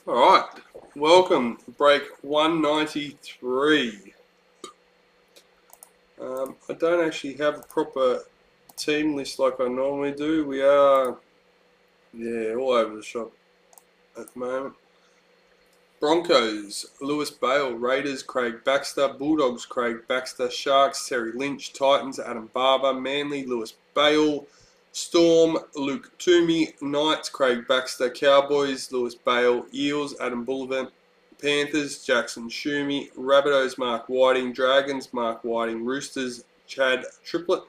Alright, welcome to break 193. I don't actually have a proper team list like I normally do. We are, all over the shop at the moment. Broncos, Lewis Bale. Raiders, Craig Baxter. Bulldogs, Craig Baxter. Sharks, Terry Lynch. Titans, Adam Barber. Manly, Lewis Bale. Storm, Luke Toomey. Knights, Craig Baxter. Cowboys, Lewis Bale. Eels, Adam Bullivant. Panthers, Jackson Schumi. Rabbitohs, Mark Whiting. Dragons, Mark Whiting. Roosters, Chad Triplett.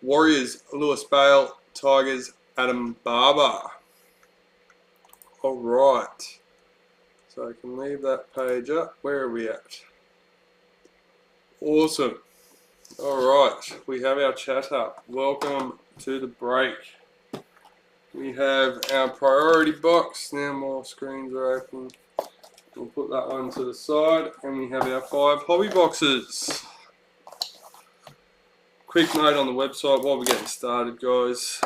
Warriors, Lewis Bale. Tigers, Adam Barber. Alright, so I can leave that page up. Where are we at? Awesome. Alright, we have our chat up. Welcome to the break. We have our priority box. Now more screens are open. We'll put that one to the side, and we have our 5 hobby boxes. Quick note on the website while we're getting started, guys.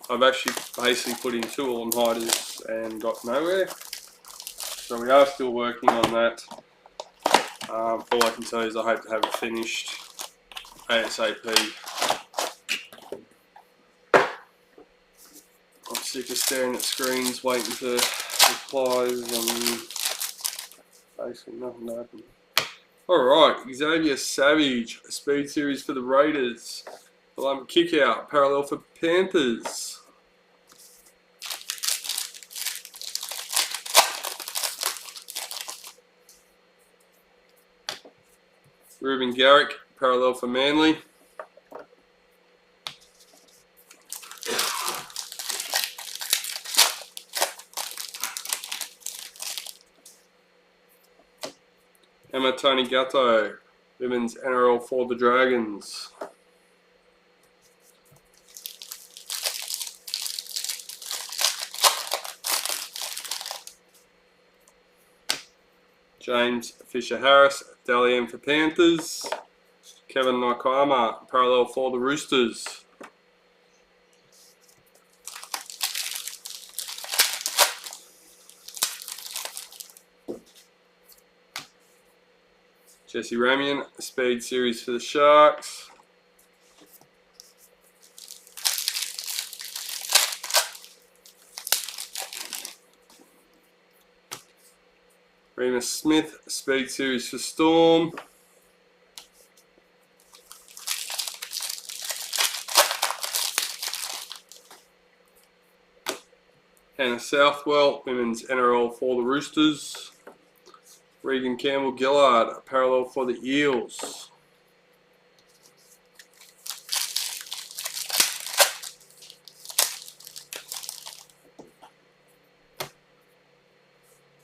I've actually basically put in 2 all-nighters and got nowhere. So we are still working on that. All I can tell you is I hope to have it finished ASAP. I'm sick of staring at screens waiting for replies and basically nothing to happen. Alright, Xavier Savage, speed series for the Raiders. Kick out, parallel for Panthers. Ruben Garrick, parallel for Manly. Emma Tony Gatto, women's NRL for the Dragons. James Fisher-Harris, Dalian for Panthers. Kevin Nakayama, parallel for the Roosters. Jesse Ramian, speed series for the Sharks. Remus Smith, speed series for Storm. Hannah Southwell, women's NRL for the Roosters. Regan Campbell-Gillard, parallel for the Eels.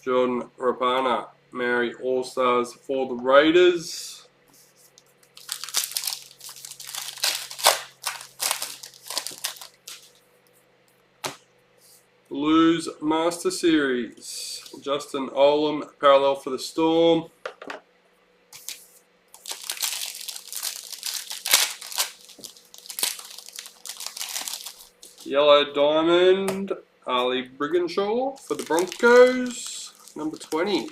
Jordan Rapana, Mary All-Stars for the Raiders. Blues Master Series. Justin Olam, parallel for the Storm. Yellow Diamond, Ali Brigginshaw for the Broncos, number 20.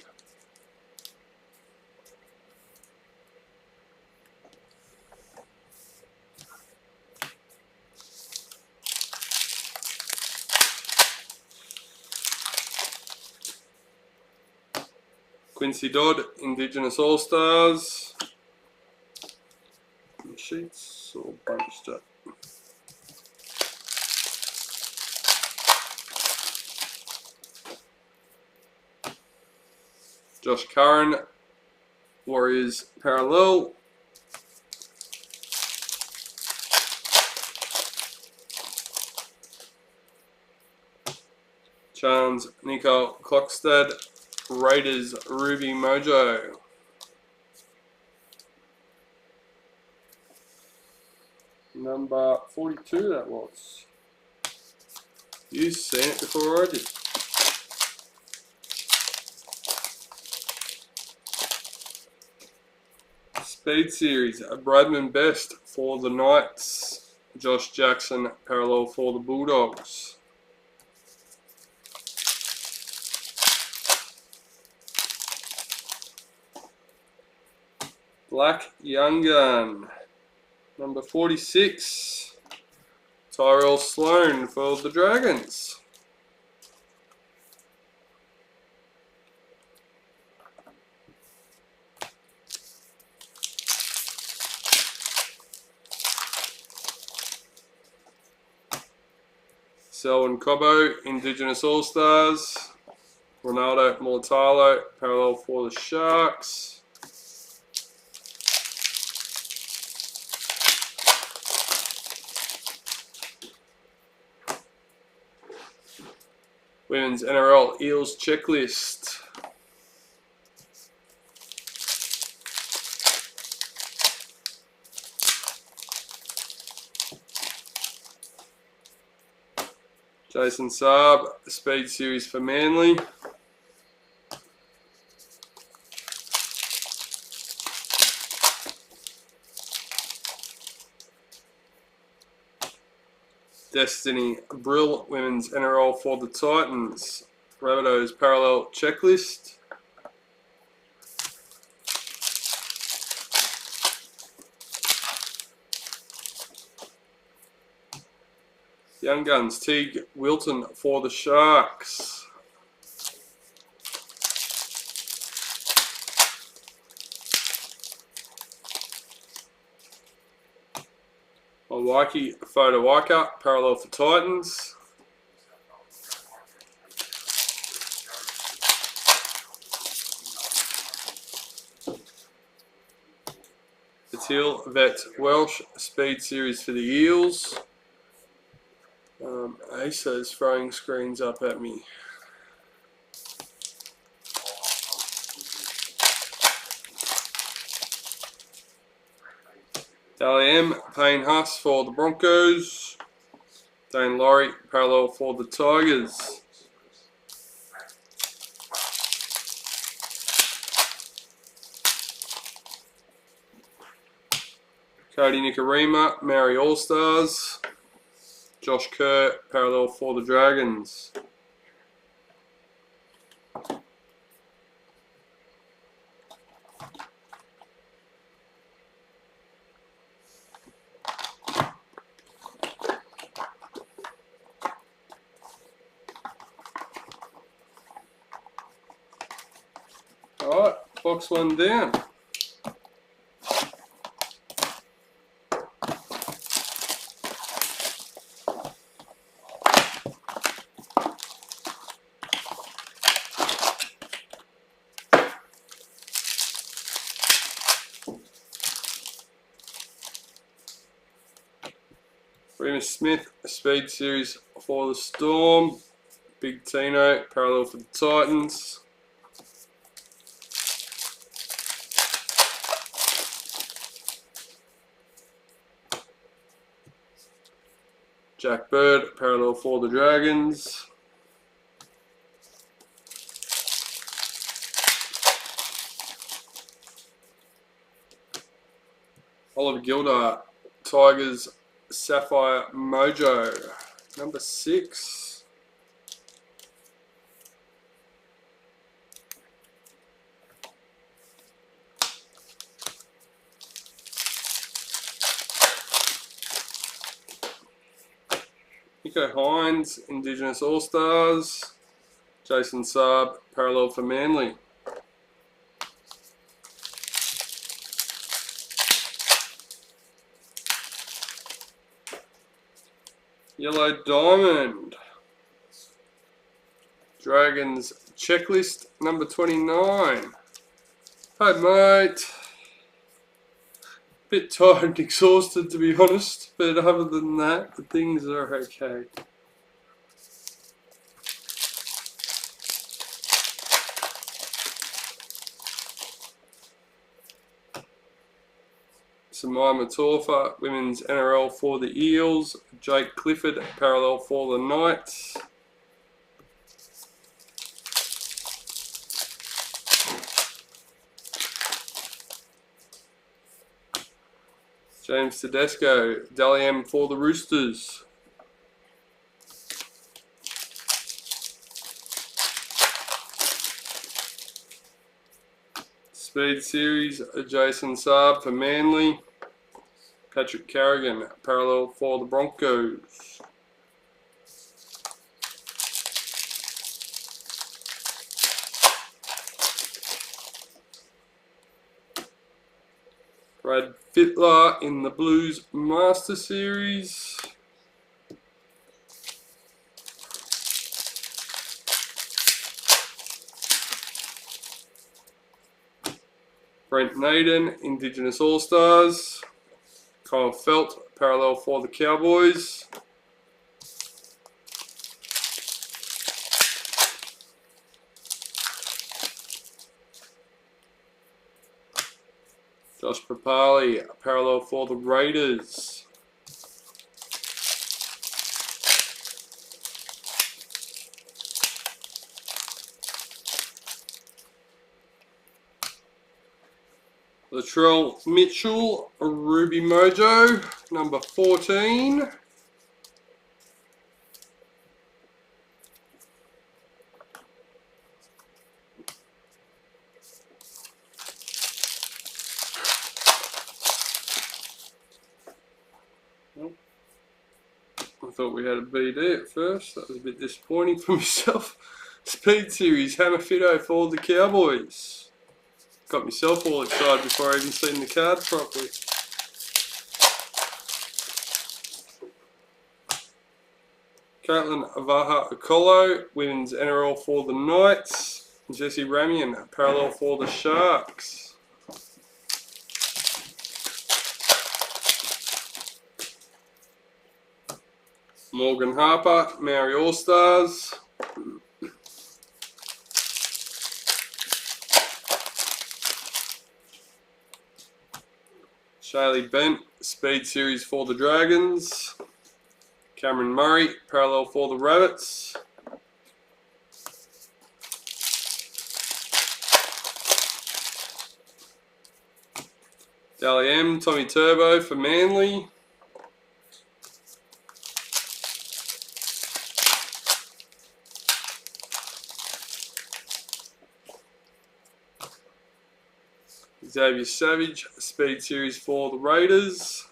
Quincy Dodd, Indigenous All-Stars. Sheets all bunched up. Josh Curran, Warriors parallel. Chance Nico Klokstad, Raiders Ruby Mojo. Number 42 that was. You've seen it before I did. Speed series, Bradman Best for the Knights. Josh Jackson, parallel for the Bulldogs. Black Young Gun. Number 46. Tyrell Sloan for the Dragons. Selwyn Cobbo, Indigenous All-Stars. Ronaldo Mulatalo, parallel for the Sharks. Women's NRL Eels Checklist. Jason Saab, Speed Series for Manly. Destiny Brill, Women's NRL for the Titans. Rabbitohs Parallel Checklist. Young Guns, Teague Wilton for the Sharks. Waikiki Photo Waika, parallel for Titans. Patil Vet Welsh, Speed Series for the Eels. Asa's throwing screens up at me. Dally M, Payne Huss for the Broncos. Dane Laurie, parallel for the Tigers. Cody Nikarima, Maori All-Stars. Josh Kerr, parallel for the Dragons. Alright, box one down. Remus Smith, Speed Series for the Storm. Big Tino, parallel for the Titans. Jack Bird, parallel for the Dragons. Oliver Gilder, Tigers Sapphire Mojo, number 6. Nico Hines, Indigenous All-Stars. Jason Saab, parallel for Manly. Yellow Diamond. Dragons Checklist, number 29. Hi mate. Bit tired and exhausted to be honest, but other than that, the things are okay. Samaya Matorfa, Women's NRL for the Eels. Jake Clifford, parallel for the Knights. James Tedesco, Dally M for the Roosters. Speed Series, Jason Saab for Manly. Patrick Carrigan, parallel for the Broncos. Brad Fittler in the Blues Master Series. Brent Naden, Indigenous All-Stars. Kyle Felt, parallel for the Cowboys. Josh Papali, parallel for the Raiders. Latrell Mitchell, Ruby Mojo, number 14. I thought we had a BD at first. That was a bit disappointing for myself. Speed Series, Hammer Fido for the Cowboys. Got myself all excited before I even seen the card properly. Caitlin Avaha Okolo wins NRL for the Knights. Jesse Ramian, parallel for the Sharks. Morgan Harper, Maori All-Stars. Shaylee Bent, Speed Series for the Dragons. Cameron Murray, parallel for the Rabbits. Dally M, Tommy Turbo for Manly. Xavier Savage, Speed Series for the Raiders.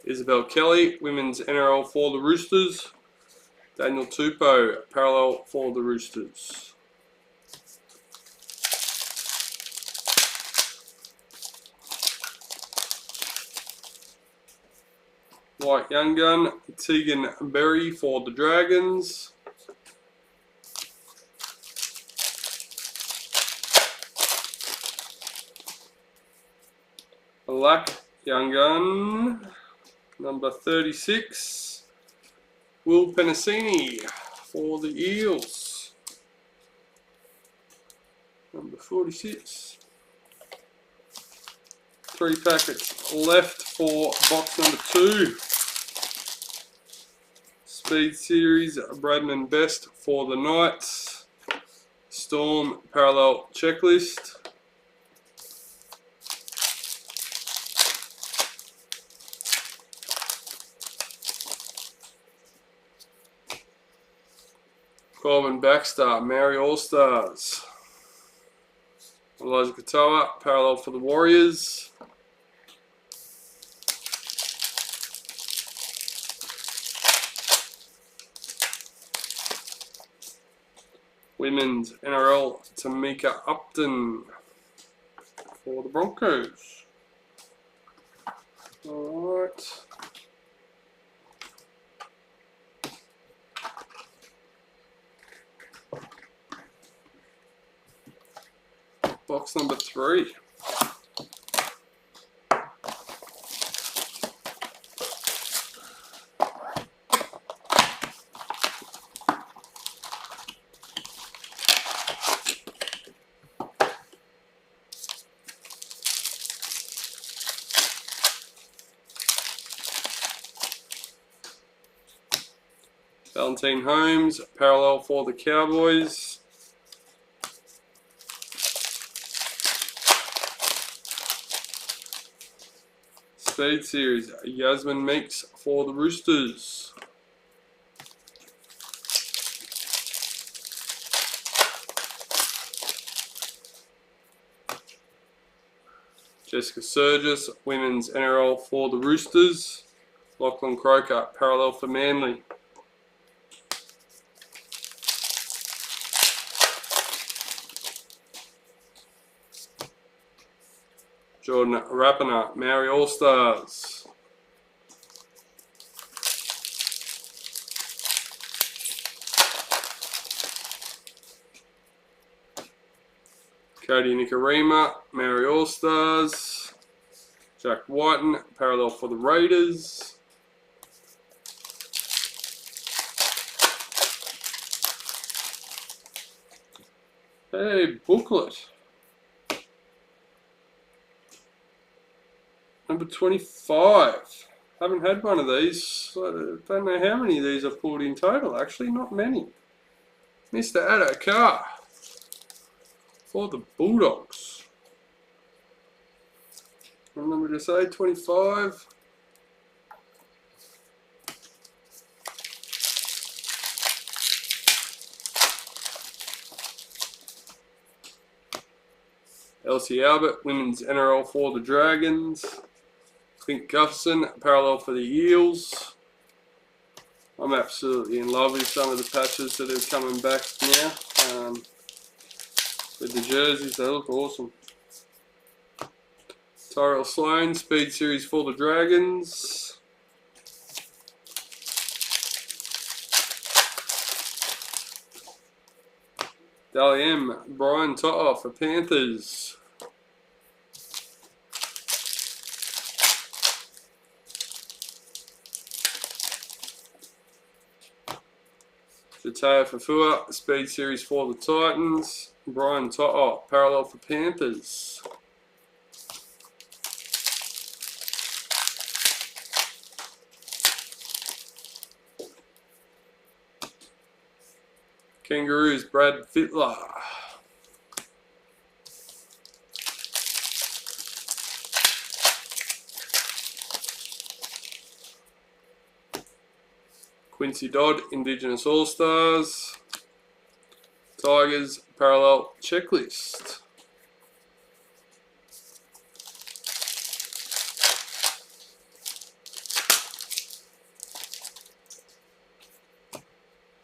Isabel Kelly, Women's NRL for the Roosters. Daniel Tupou, parallel for the Roosters. White Young Gun, Tegan Berry for the Dragons. Black Young Gun, number 36. Will Penasini for the Eels. Number 46. 3 packets left for box number 2. Speed Series, Bradman Best for the Knights. Storm Parallel Checklist. Corbin Baxter, Maori All-Stars. Elijah Katoa, parallel for the Warriors. Women's NRL, Tamika Upton for the Broncos. Alright. Box number 3. Valentine Holmes, parallel for the Cowboys. Speed Series, Yasmin Meeks for the Roosters. Jessica Surgis, Women's NRL for the Roosters. Lachlan Croker, parallel for Manly. Jordan Rapiner, Maori All-Stars. Cody Nikarima, Maori All-Stars. Jack Whiten, parallel for the Raiders. Hey, booklet. Number 25. Haven't had one of these. I don't know how many of these I've pulled in total. Actually, not many. Mr. Addo-Carr for the Bulldogs. What number to say? 25. Elsie Albert, Women's NRL for the Dragons. Clint Gufferson, parallel for the Eels. I'm absolutely in love with some of the patches that are coming back now. With the jerseys, they look awesome. Tyrell Sloan, Speed Series for the Dragons. Dally M, Brian To'o for Panthers. Jataya Fafua, Speed Series for the Titans. Brian To'o, parallel for Panthers. Kangaroos, Brad Fittler. Quincy Dodd, Indigenous All-Stars. Tigers, Parallel Checklist.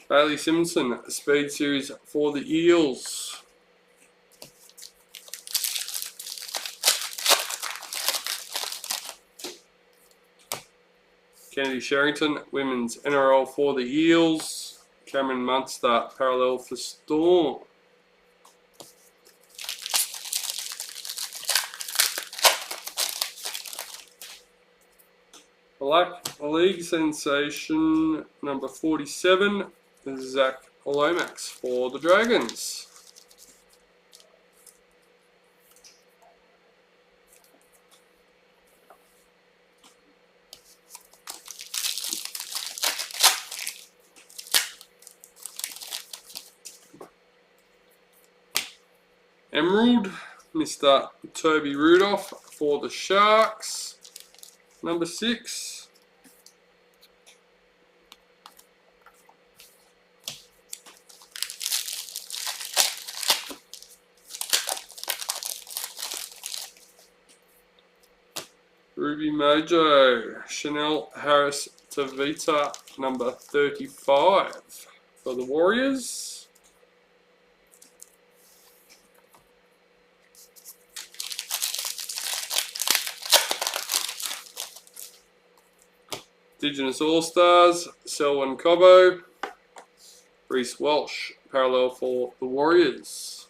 Bailey Simpson, Speed Series for the Eels. Kennedy Sherrington, Women's NRL for the Eels. Cameron Munster, parallel for Storm. Black League Sensation, number 47, Zach Lomax for the Dragons. Emerald, Mr. Toby Rudolph for the Sharks. Number 6. Ruby Mojo, Chanel Harris Tavita, number 35 for the Warriors. Indigenous All-Stars, Selwyn Cobbo. Reece Walsh, parallel for the Warriors.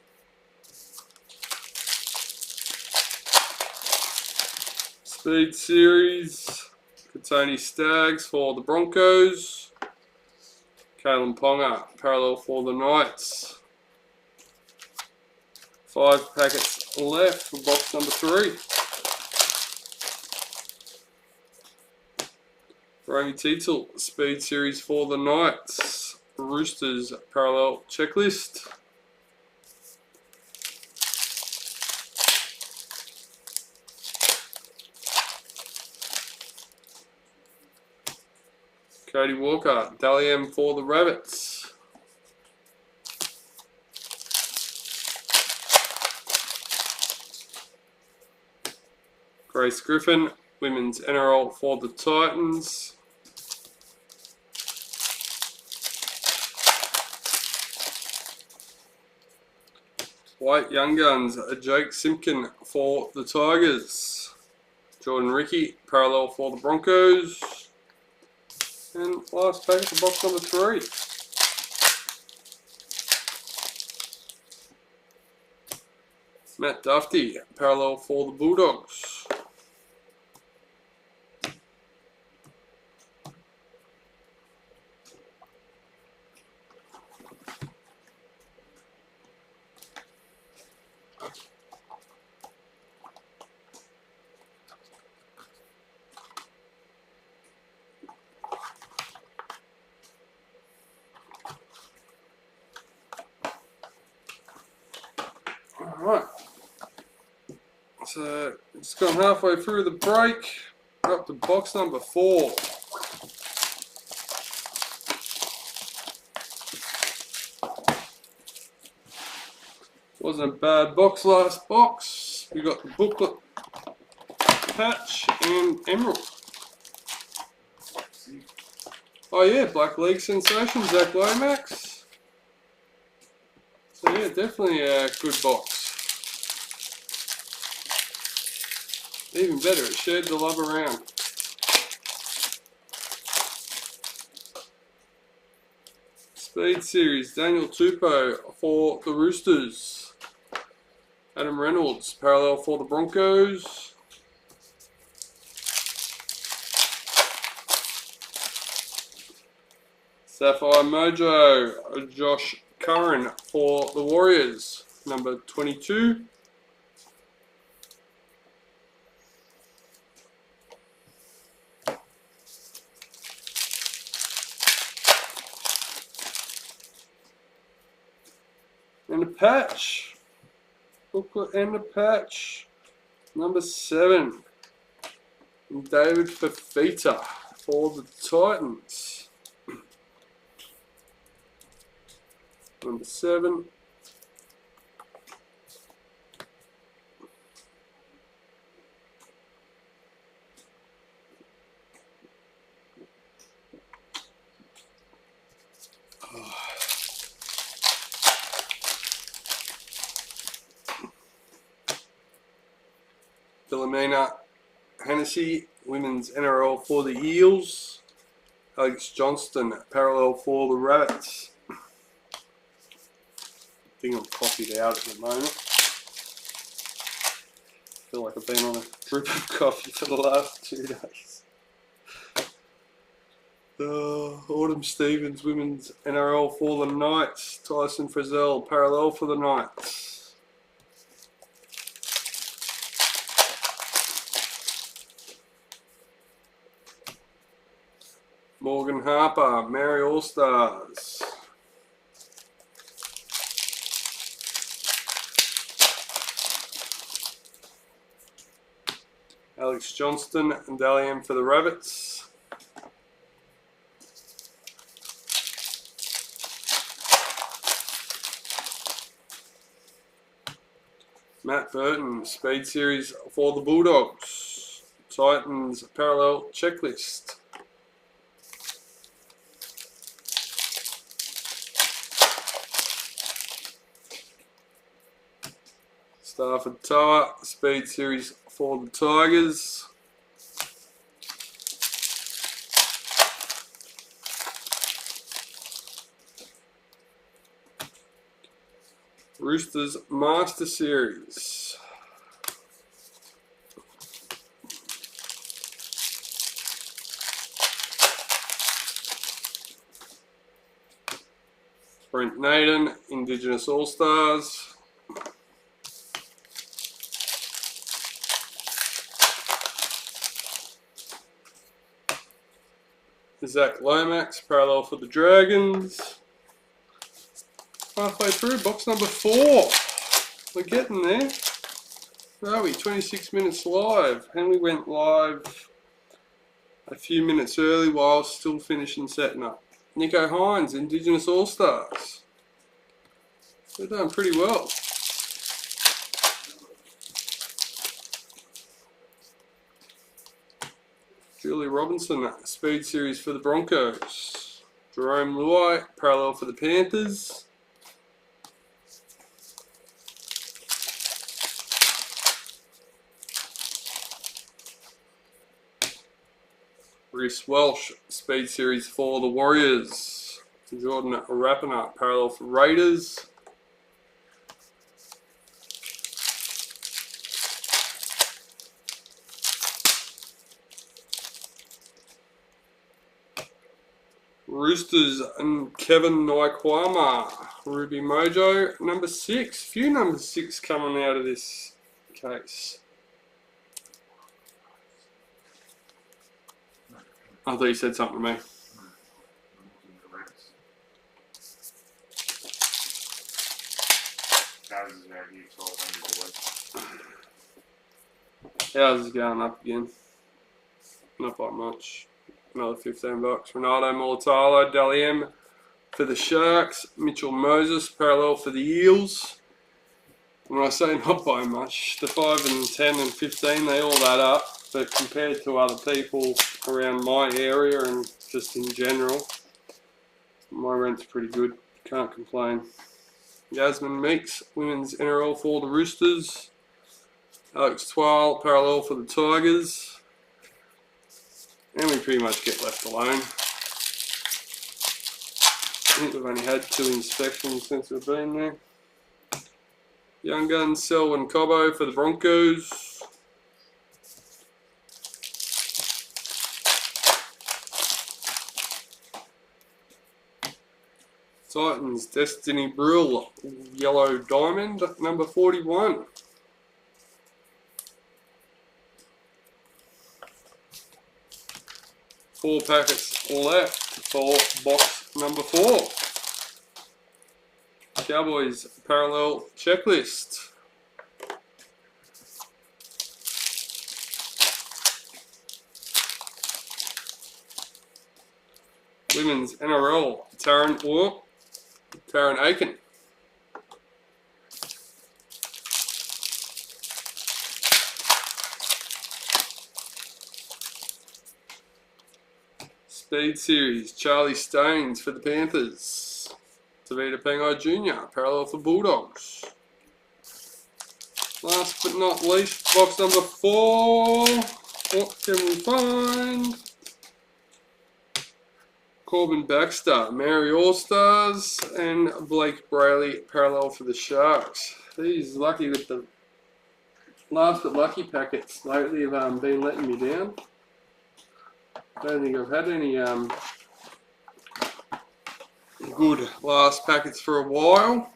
Speed Series, Katoni Staggs for the Broncos. Kalen Ponga, parallel for the Knights. 5 packets left for box number 3. Romy Teetle, Speed Series for the Knights. Roosters, parallel checklist. Cody Walker, Dally M for the Rabbits. Grace Griffin, Women's NRL for the Titans. White Young Guns, Jake Simpkin for the Tigers. Jordan Ricky, parallel for the Broncos. And last pack for box number 3. Matt Duffy, parallel for the Bulldogs. Alright, so it's gone halfway through the break. We're up to box number 4. Wasn't a bad box last box. We got the booklet, patch, and emerald. Oh yeah, Black League sensation, Zach Lomax. So yeah, definitely a good box. Even better, it shared the love around. Speed Series, Daniel Tupou for the Roosters. Adam Reynolds, parallel for the Broncos. Sapphire Mojo, Josh Curran for the Warriors, number 22. And a patch, booklet and a patch, number 7. And David Fafita for the Titans. Number 7. Philomena Hennessy, Women's NRL for the Eels. Alex Johnston, parallel for the Rabbits. I think I'm coffeeed out at the moment. I feel like I've been on a drip of coffee for the last 2 days. Autumn Stevens, Women's NRL for the Knights. Tyson Frizzell, parallel for the Knights. Morgan Harper, Mary All-Stars. Alex Johnston and Dalian for the Rabbits. Matt Burton, Speed Series for the Bulldogs. Titans parallel checklist. Stafford Tower, Speed Series for the Tigers. Roosters Master Series. Brent Naden, Indigenous All-Stars. Zach Lomax, parallel for the Dragons. Halfway through, box number 4. We're getting there. Where are we? 26 minutes live. And we went live a few minutes early while still finishing setting up. Nico Hines, Indigenous All-Stars. They're doing pretty well. Julie Robinson, Speed Series for the Broncos. Jerome Luai, parallel for the Panthers. Reece Welsh, Speed Series for the Warriors. Jordan Rapana, parallel for Raiders. Roosters and Kevin Naikwama, Ruby Mojo, number 6. Few number 6 coming out of this case. I thought you said something to me. Ours is going up again. Not by much. Another $15. Ronaldo Mulatalo, Dally M for the Sharks. Mitchell Moses, parallel for the Eels. When I say not by much, the 5 and 10 and 15, they all add up. But compared to other people around my area and just in general, my rent's pretty good. Can't complain. Yasmin Meeks, Women's NRL for the Roosters. Alex Twal, parallel for the Tigers. And we pretty much get left alone. I think we've only had 2 inspections since we've been there. Young Guns, Selwyn Cobbo for the Broncos. Titans, Destiny Brill, Yellow Diamond, number 41. Four packets left for box number 4. Cowboys parallel checklist. Women's NRL, Taryn Aiken. Speed Series, Charlie Staines for the Panthers. Tavita Pengai Jr., parallel for Bulldogs. Last but not least, box number 4. What can we find? Corbin Baxter, Mary All-Stars, and Blake Brayley, parallel for the Sharks. These lucky with the last but lucky packets lately have been letting me down. I don't think I've had any good last packets for a while.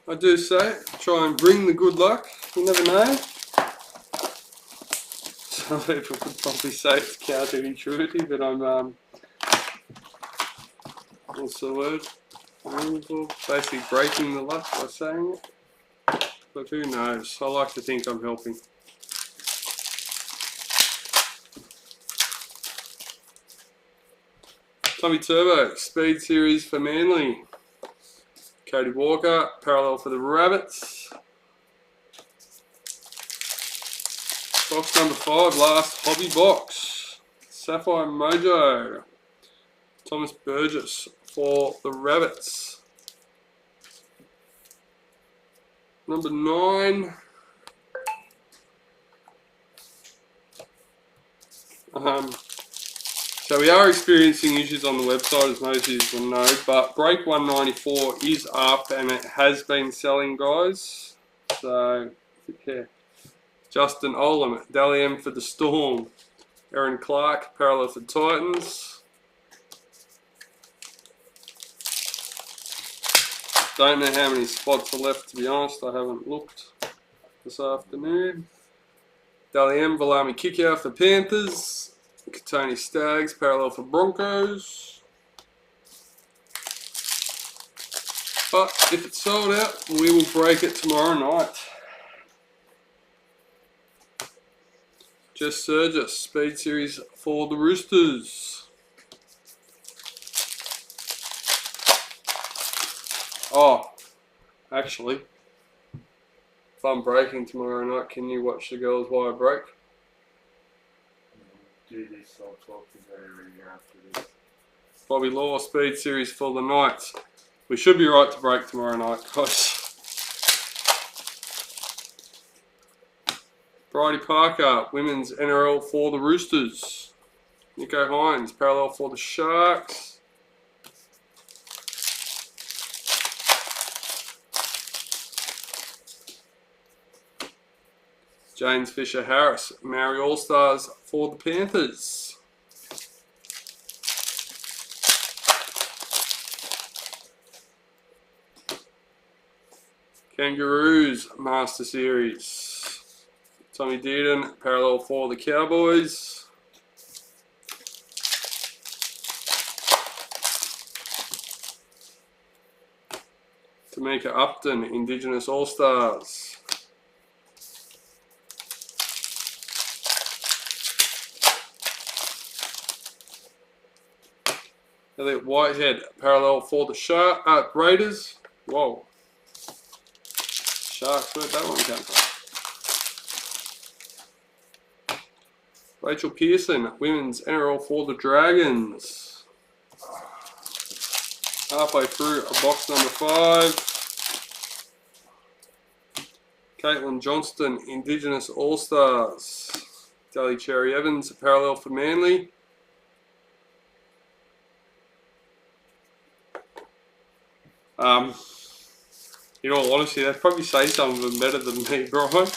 I do say, try and bring the good luck, you never know. Some people could probably say it's counterintuitive, but I'm, what's the word? Basically breaking the luck by saying it. But who knows? I like to think I'm helping. Tommy Turbo, Speed Series for Manly. Cody Walker, parallel for the Rabbits. Box number 5, last hobby box. Sapphire Mojo. Thomas Burgess for the Rabbits. Number 9. So we are experiencing issues on the website, as most of you will know, but Break 194 is up and it has been selling, guys. So, yeah. Justin Olam, Dally M for the Storm. Aaron Clark, parallel for Titans. Don't know how many spots are left, to be honest. I haven't looked this afternoon. Dally M, Valami Kickout for Panthers. Tony Staggs, parallel for Broncos. But if it's sold out, we will break it tomorrow night. Jess Surgis, Speed Series for the Roosters. Oh, actually, if I'm breaking tomorrow night, can you watch the girls while I break? do this, I'll talk to you after this. Bobby Law, Speed Series for the Knights. We should be right to break tomorrow night, guys. Bridie Parker, Women's NRL for the Roosters. Nico Hines, parallel for the Sharks. James Fisher-Harris, Maori All-Stars for the Panthers. Kangaroos, Master Series. Tommy Dearden, parallel for the Cowboys. Tamika Upton, Indigenous All-Stars. Elliot Whitehead, parallel for the Raiders. Whoa. Sharks, where'd that one come from? Rachel Pearson, Women's NRL for the Dragons. Halfway through box number 5. Caitlin Johnston, Indigenous All-Stars. Dally Cherry Evans, parallel for Manly. In all honesty, they'd probably say some of them better than me, Brian.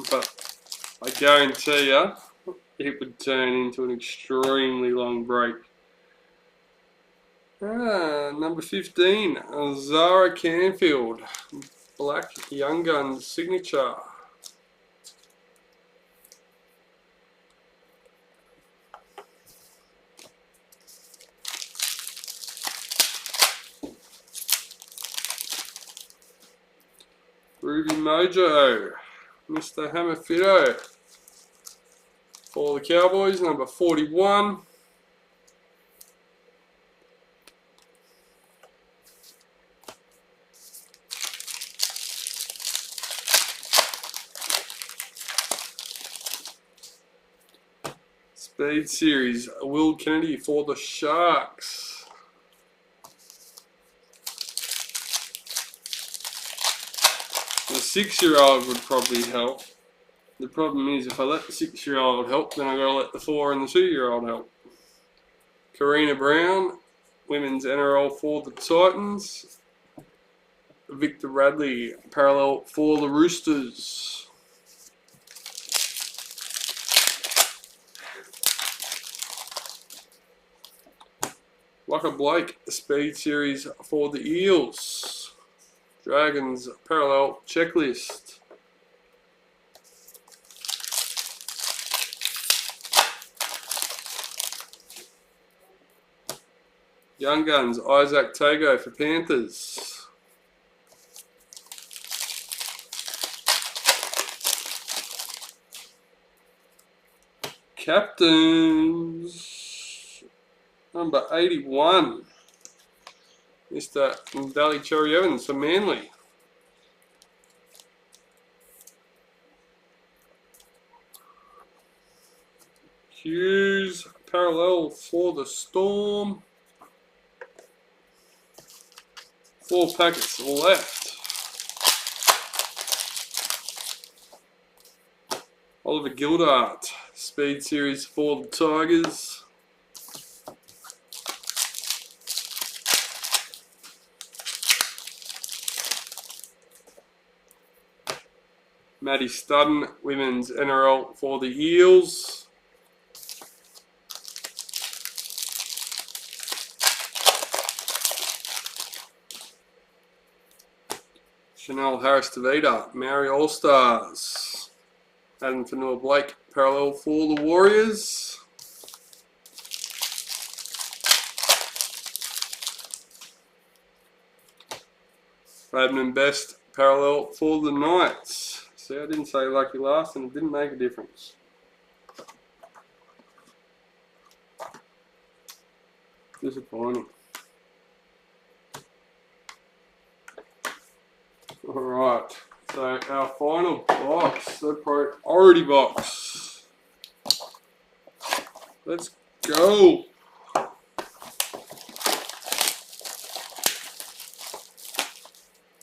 But I guarantee you, it would turn into an extremely long break. Number 15, Zara Canfield, Black Young Guns signature. Ruby Mojo, Mr. Hammerfitto for the Cowboys, number 41. Speed Series, Will Kennedy for the Sharks. The 6-year-old would probably help. The problem is, if I let the 6-year-old help, then I've got to let the 4 and the 2-year-old help. Karina Brown, Women's NRL for the Titans. Victor Radley, parallel for the Roosters. Locker Blake, Speed Series for the Eels. Dragons parallel checklist. Young Guns, Isaac Tago for Panthers. Captains, number 81. Mr. Dally Cherry Evans for Manly. Hughes, parallel for the Storm. 4 packets left. Oliver Gildart, Speed Series for the Tigers. Maddie Studden, Women's NRL for the Eels. Chanel Harris-Tavita, Maori All-Stars. Adam Fanua Blake, parallel for the Warriors. Faden Best, parallel for the Knights. See, I didn't say lucky last and it didn't make a difference. Disappointing. Alright, so our final box, the priority box. Let's go.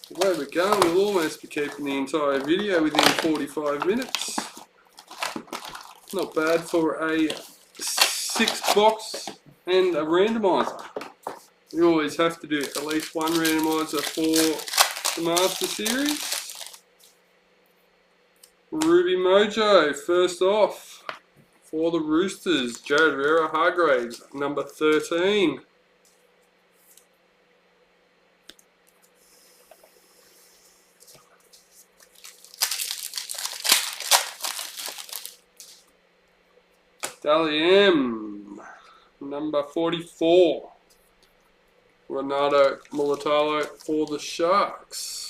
The way we're going, we'll almost be keeping the entire video within 45 minutes. Not bad for a 6-box and a randomizer. You always have to do at least one randomizer for the Master Series. Ruby Mojo, first off, for the Roosters, Jared Vera Hargraves, number 13. Dally M, number 44. Renato Mulatalo for the Sharks.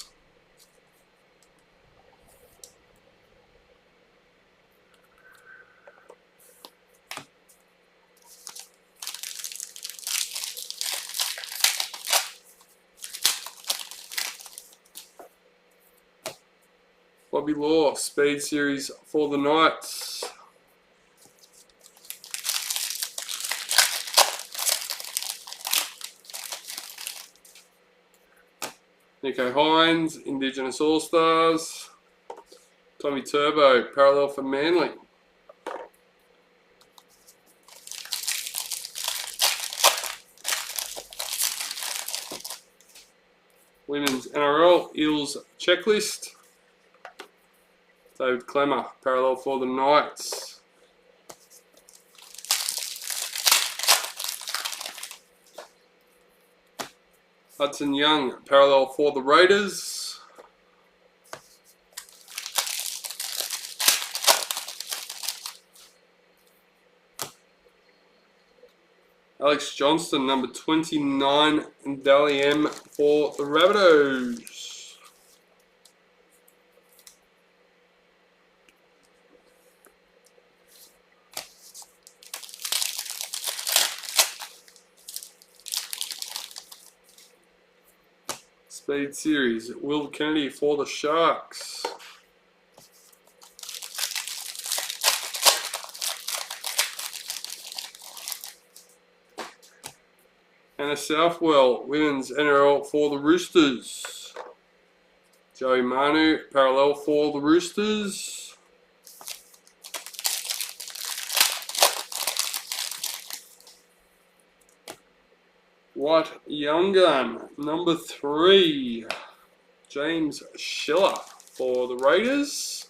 Bobby Law, Speed Series for the Knights. Nico Hines, Indigenous All-Stars. Tommy Turbo, parallel for Manly. Women's NRL Elite Checklist. David Clemmer, parallel for the Knights. Hudson Young, parallel for the Raiders. Alex Johnston, number 29, and Dally M for the Rabbitohs. Speed Series, Will Kennedy for the Sharks. Anna Southwell, Women's NRL for the Roosters. Joey Manu, parallel for the Roosters. What Young Gun, number 3. James Schiller for the Raiders.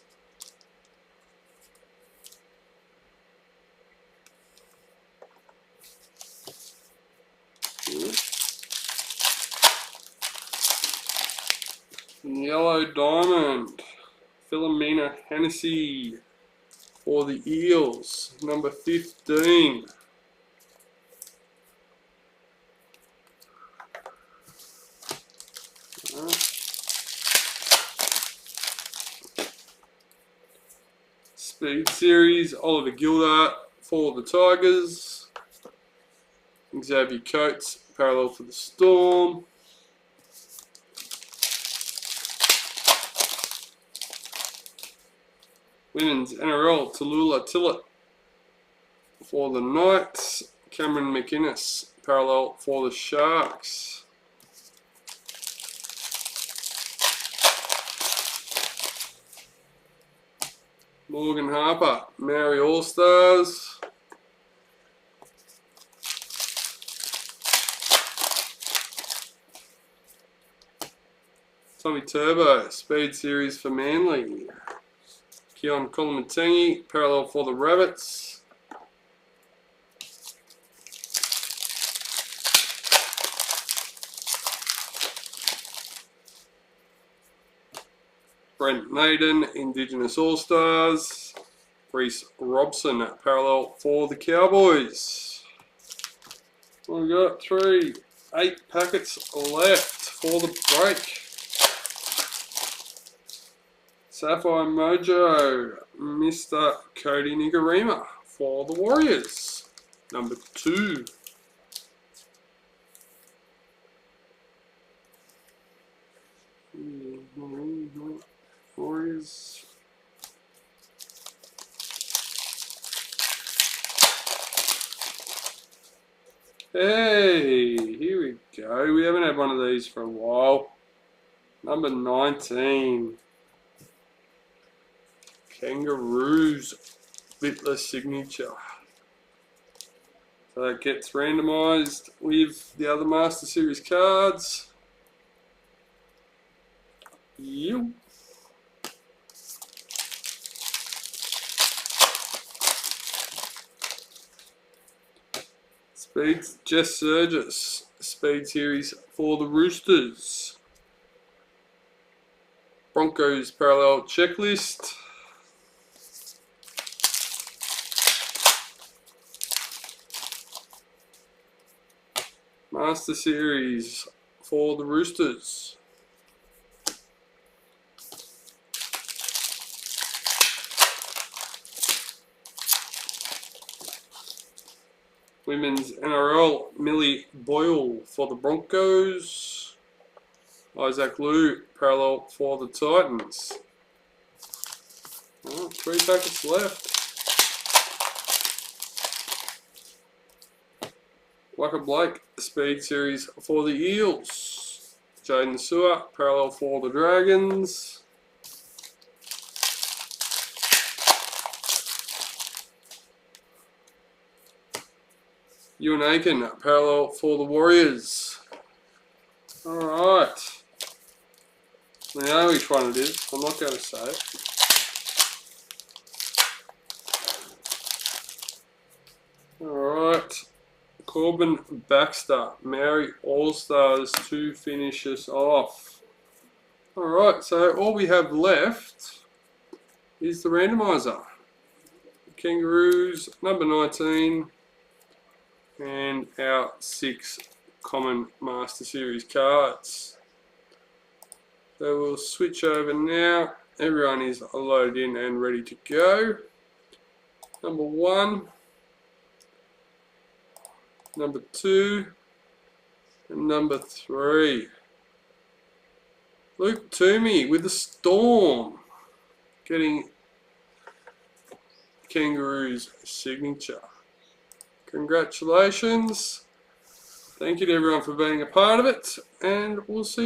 Yellow Diamond, Philomena Hennessy for the Eels, number 15. Speed Series, Oliver Gildart for the Tigers. Xavier Coates, parallel for the Storm. Women's NRL, Tallulah Tillett for the Knights. Cameron McInnes, parallel for the Sharks. Morgan Harper, Maori All-Stars. Tommy Turbo, Speed Series for Manly. Keon Kolomatangi, parallel for the Rabbits. Brent Naden, Indigenous All-Stars. Reese Robson, parallel for the Cowboys. We've got 8 packets left for the break. Sapphire Mojo, Mr. Cody Nigarima for the Warriors, number 2. Warriors. Hey, here we go. We haven't had one of these for a while. Number 19. Kangaroos bitless signature. So that gets randomised with the other Master Series cards. Yep. Speeds, Jess Surges. Speed Series for the Roosters. Broncos Parallel Checklist. Master Series for the Roosters. Women's NRL Millie Boyle for the Broncos. Isaac Liu parallel for the Titans. Oh, 3 packets left. Waka Blake Speed Series for the Eels. Jaden Sewer parallel for the Dragons. Ewan Aiken parallel for the Warriors. Alright. We know which one it is. I'm not going to say it. Alright. Corbin Baxter, Maori All-Stars to finish us off. Alright, so all we have left is the randomizer. Kangaroos, number 19, and our 6 common Master Series cards. So we'll switch over now. Everyone is loaded in and ready to go. Number 1, number 2, and number 3. Luke Toomey with the Storm, getting Kangaroos signature. Congratulations. Thank you to everyone for being a part of it, and we'll see you